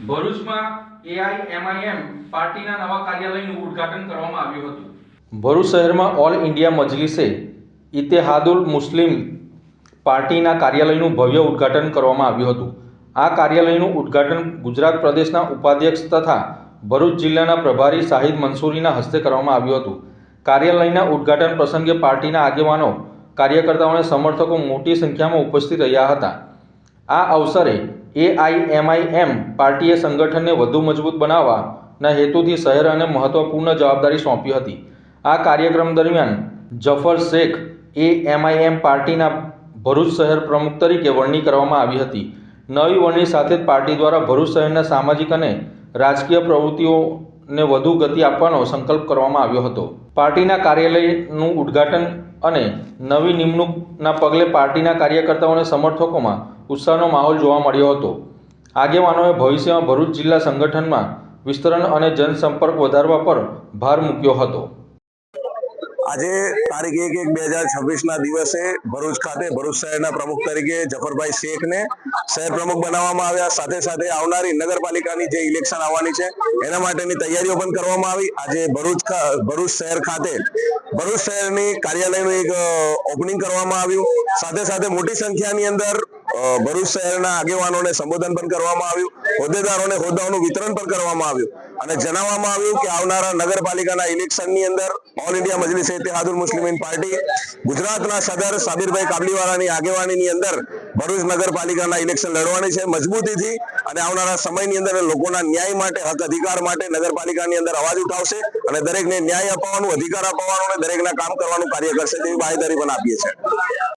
ભરૂચમાં એઆઈએમઆઈએમ પાર્ટીના નવા કાર્યાલયનું ઉદ્ઘાટન કરવામાં આવ્યું હતું। ભરૂચ શહેરમાં ઓલ ઇન્ડિયા મજલિસે ઇત્તેહાદુલ મુસ્લિમ પાર્ટીના કાર્યાલયનું ભવ્ય ઉદ્ઘાટન કરવામાં આવ્યું હતું। આ કાર્યાલયનું ઉદ્ઘાટન ગુજરાત પ્રદેશના ઉપાધ્યક્ષ તથા ભરૂચ જિલ્લાના પ્રભારી શાહિદ મંસૂરીના હસ્તે કરવામાં આવ્યું હતું। કાર્યાલયના ઉદ્ઘાટન પ્રસંગે પાર્ટીના આગેવાનો, કાર્યકર્તાઓ અને સમર્થકો મોટી સંખ્યામાં ઉપસ્થિત રહ્યા હતા। આ અવસરે એઆઈએમઆઈએમ પાર્ટીએ સંગઠનને વધુ મજબૂત બનાવવાના હેતુથી શહેર અને મહત્વપૂર્ણ જવાબદારી સોંપી હતી। આ કાર્યક્રમ દરમિયાન જફર શેખ એએમઆઈએમ પાર્ટીના ભરૂચ શહેર પ્રમુખ તરીકે વરણી કરવામાં આવી હતી। નવી વરણી સાથે જ પાર્ટી દ્વારા ભરૂચ શહેરના સામાજિક અને રાજકીય પ્રવૃત્તિઓને વધુ ગતિ આપવાનો સંકલ્પ કરવામાં આવ્યો હતો। પાર્ટીના કાર્યાલયનું ઉદ્ઘાટન અને નવી નિમણૂકના પગલે પાર્ટીના કાર્યકર્તાઓ અને સમર્થકોમાં ઉત્સાહનો માહોલ જોવા મળ્યો હતો। આગેવાનોએ ભવિષ્યમાં ભરૂચ જિલ્લા સંગઠનમાં વિસ્તરણ અને જનસંપર્ક વધારવા પર ભાર મૂક્યો હતો। આજે તારીખ 1/1/2026 દિવસે ભરૂચ ખાતે ભરૂચ શહેરના પ્રમુખ તરીકે જફરભાઈ શેખને શહેર પ્રમુખ બનાવવામાં આવ્યા। સાથે સાથે આવનારી નગરપાલિકાની જે ઇલેક્શન આવવાની છે એના માટેની તૈયારીઓ પણ કરવામાં આવી। આજે ભરૂચ શહેર ખાતે ભરૂચ શહેરની કાર્યાલયનું એક ઓપનિંગ કરવામાં આવ્યું। સાથે સાથે મોટી સંખ્યાની અંદર ભરૂચ શહેરના આગેવાનોને સંબોધન પણ કરવામાં આવ્યું। હોદ્દેદારોને હોદ્દાઓનું વિતરણ પણ કરવામાં આવ્યું અને જણાવવામાં આવ્યું કે આવનારા નગરપાલિકાના ઇલેક્શનની અંદર all India Majlis-e Ittehadul Muslimeen party ગુજરાતના સદર સાબિરભાઈ કાબલીવાલાની આગેવાનીની અંદર ભરૂચ નગરપાલિકાના ઇલેક્શન લડવાની છે મજબૂતીથી અને આવનારા સમયની અંદર લોકોના ન્યાય માટે, હક અધિકાર માટે નગરપાલિકાની અંદર અવાજ ઉઠાવશે અને દરેકને ન્યાય અપાવવાનું, અધિકાર અપાવવાનું અને દરેકના કામ કરવાનું કાર્ય કરશે તેવી બાહેધરી પણ આપીએ છીએ।